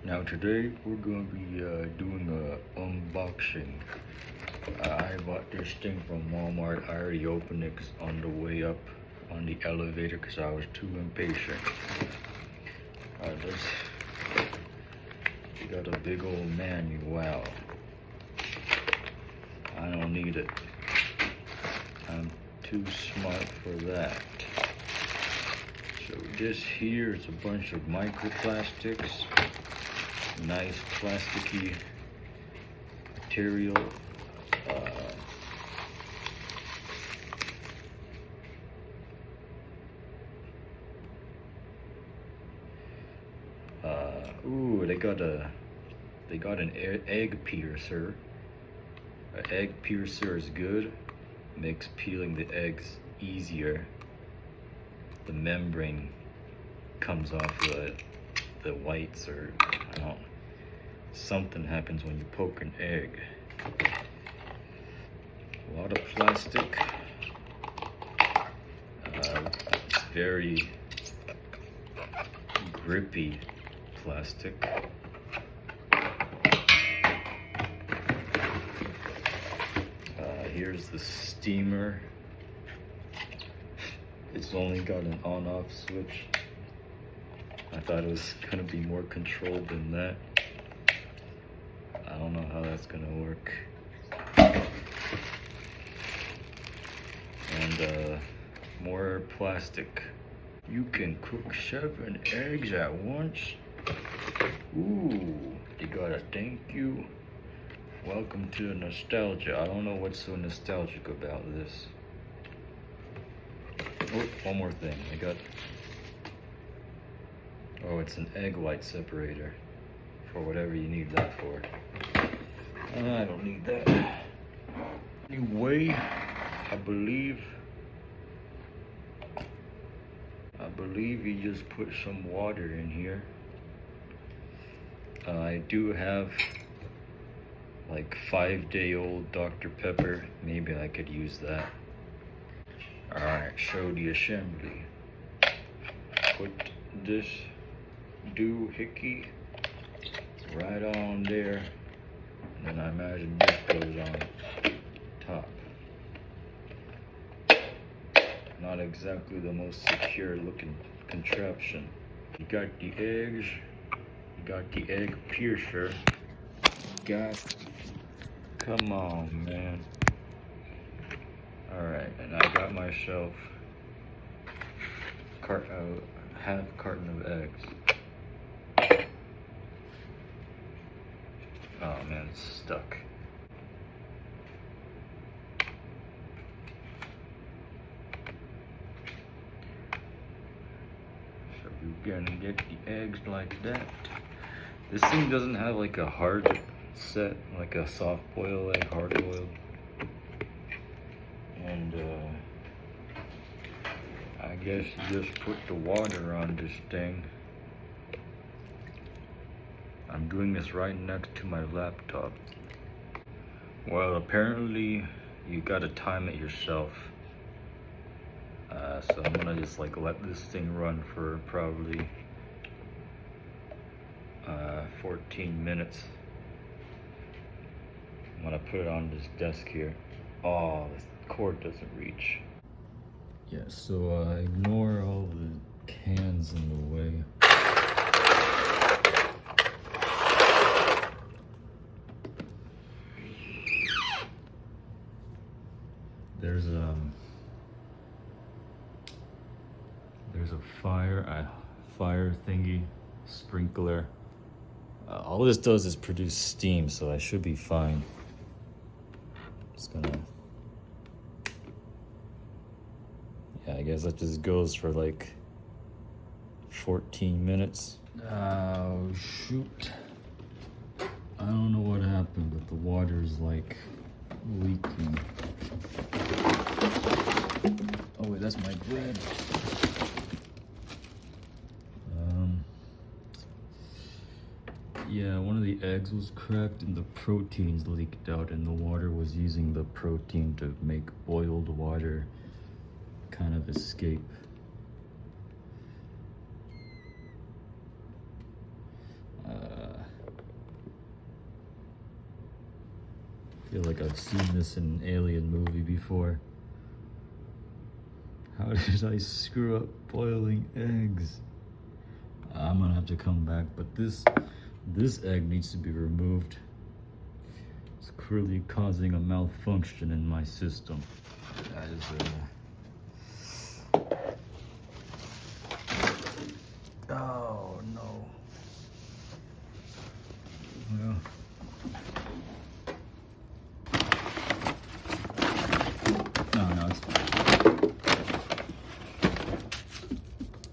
Now today we're going to be doing a unboxing. I bought this thing from Walmart. I already opened it on the way up on the elevator because I was too impatient. You got a big old manual. I don't need it. I'm too smart for that. So this here is a bunch of microplastics. Nice plasticky material. They got an egg piercer. An egg piercer is good. Makes peeling the eggs easier. The membrane comes off the whites, or I don't know, something happens when you poke an egg. A lot of plastic. It's very grippy plastic. Here's the steamer. It's only got an on-off switch. I thought it was gonna be more controlled than that. I don't know how that's gonna work. And more plastic. You can cook 7 eggs at once. Ooh, they got a thank you. Welcome to the nostalgia. I don't know what's so nostalgic about this. Oh, one more thing. Oh, it's an egg white separator for whatever you need that for. I don't need that. Anyway, I believe you just put some water in here. I do have like 5-day-old Dr. Pepper. Maybe I could use that. Alright, show the assembly. Put this doohickey right on there. And then I imagine this goes on top. Not exactly the most secure looking contraption. You got the eggs. You got the egg piercer. Come on, man. Alright, and I got myself half carton of eggs. Oh man, it's stuck. So you're gonna get the eggs like that. This thing doesn't have like a hard set, like a soft boil egg, hard boiled. And I guess you just put the water on this thing. I'm doing this right next to my laptop. Well, apparently you gotta time it yourself. So I'm gonna just like let this thing run for probably 14 minutes. I'm gonna put it on this desk here. Oh, the cord doesn't reach. Yeah, so ignore all the cans in the way. There's a fire thingy, sprinkler. All this does is produce steam, so I should be fine. Just gonna, yeah, I guess that just goes for like 14 minutes. Oh shoot. I don't know what happened, but the water's like leaking. Oh wait, that's my bread. Yeah, one of the eggs was cracked and the proteins leaked out, and the water was using the protein to make boiled water kind of escape. feel like I've seen this in an alien movie before. How did I screw up boiling eggs? I'm gonna have to come back, but this egg needs to be removed. It's clearly causing a malfunction in my system. That is oh no. Well, no, it's fine.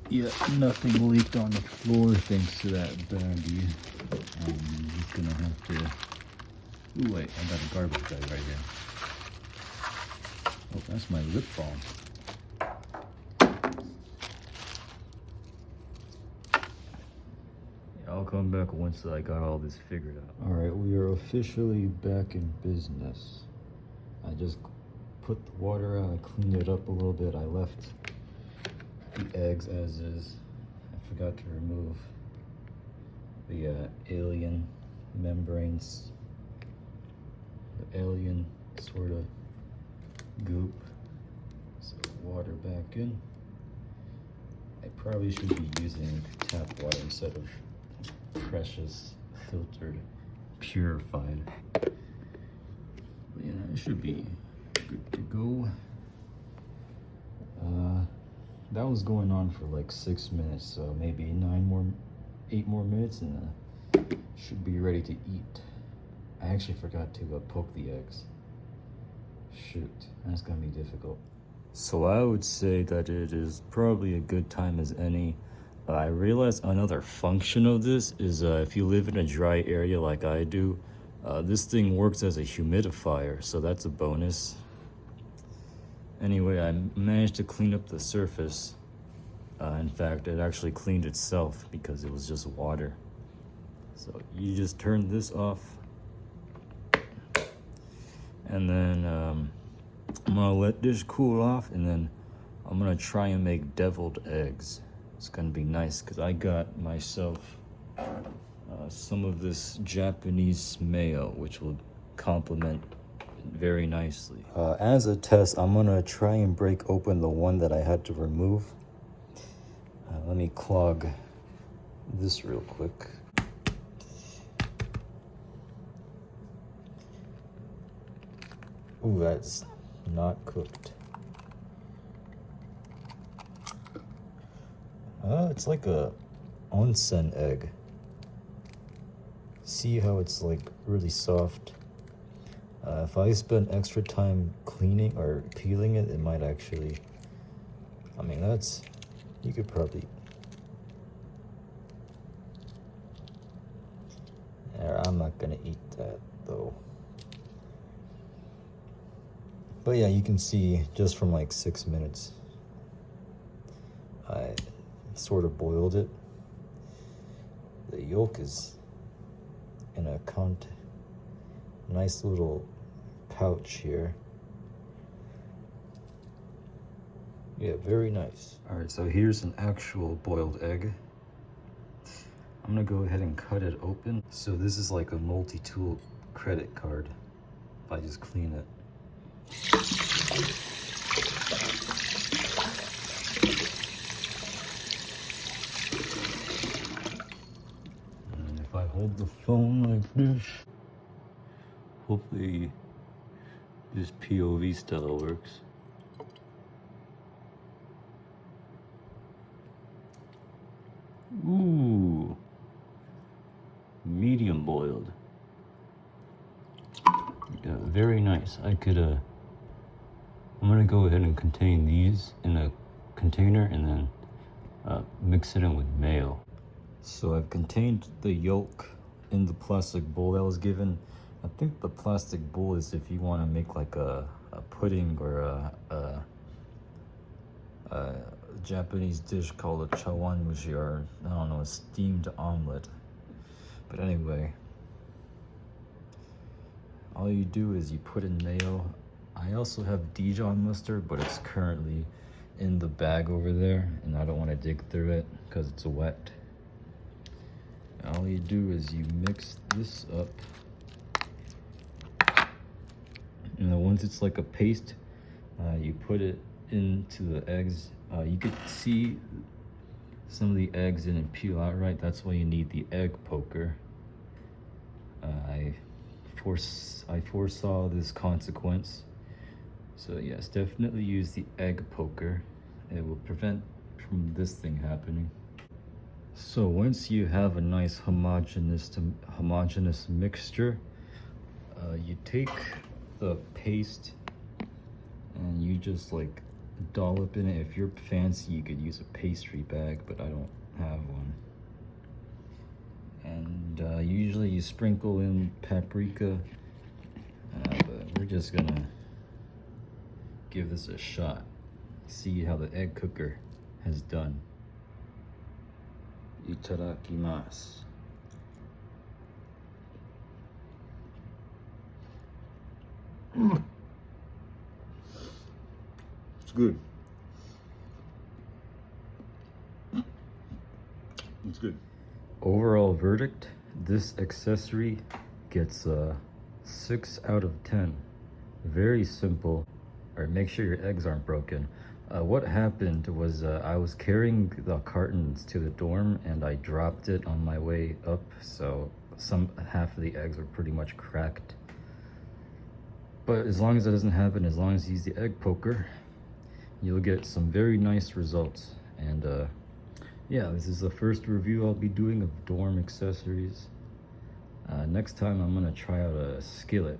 Yeah, nothing leaked on the floor thanks to that baggie. I'm just gonna have to. Ooh, wait, I got a garbage bag right here. Oh, that's my lip balm. Yeah, I'll come back once I got all this figured out. All right, we are officially back in business. I just put the water out, I cleaned it up a little bit. I left the eggs as is. I forgot to remove the alien membranes, the alien sort of goop. So water back in. I probably should be using tap water instead of precious filtered purified. But yeah, it should be good to go. That was going on for like 6 minutes, so maybe 8 more minutes and should be ready to eat. I actually forgot to poke the eggs. Shoot, that's gonna be difficult. So I would say that it is probably a good time as any. I realized another function of this is if you live in a dry area like I do, this thing works as a humidifier, so that's a bonus. Anyway, I managed to clean up the surface. In fact, it actually cleaned itself because it was just water. So you just turn this off. And then I'm gonna let this cool off, and then I'm gonna try and make deviled eggs. It's gonna be nice because I got myself some of this Japanese mayo, which will complement very nicely. As a test, I'm gonna try and break open the one that I had to remove. Let me clog this real quick. Ooh, that's not cooked. It's like a onsen egg. See how it's like really soft? If I spend extra time cleaning or peeling it, it might actually, I mean, you could probably, I'm not gonna eat that though. But yeah, you can see just from like 6 minutes, I sort of boiled it. The yolk is in a nice little pouch here. Yeah, very nice. All right, so here's an actual boiled egg. I'm gonna go ahead and cut it open. So this is like a multi-tool credit card if I just clean it. And if I hold the phone like this, hopefully this POV style works. Ooh, medium boiled. Yeah, very nice. I'm gonna go ahead and contain these in a container and then mix it in with mayo. So I've contained the yolk in the plastic bowl that was given. I think the plastic bowl is if you want to make like a pudding or a Japanese dish called a chawanmushi, or I don't know, a steamed omelet. But anyway, all you do is you put in mayo. I also have Dijon mustard, but it's currently in the bag over there, and I don't want to dig through it because it's wet. All you do is you mix this up. And once it's like a paste, you put it into the eggs. You could see some of the eggs didn't peel out right. That's why you need the egg poker. I foresaw this consequence. So yes, definitely use the egg poker. It will prevent from this thing happening. So once you have a nice homogeneous mixture, you take the paste and you just like dollop in it. If you're fancy, you could use a pastry bag, but I don't have one. And usually you sprinkle in paprika, but we're just gonna give this a shot. See how the egg cooker has done. Itadakimasu. It's good. It's good. Overall verdict, this accessory gets a 6 out of 10. Very simple. All right, make sure your eggs aren't broken. What happened was I was carrying the cartons to the dorm and I dropped it on my way up, so half of the eggs were pretty much cracked. But as long as that doesn't happen, as long as you use the egg poker, you'll get some very nice results. And yeah, this is the first review I'll be doing of dorm accessories. Next time I'm gonna try out a skillet.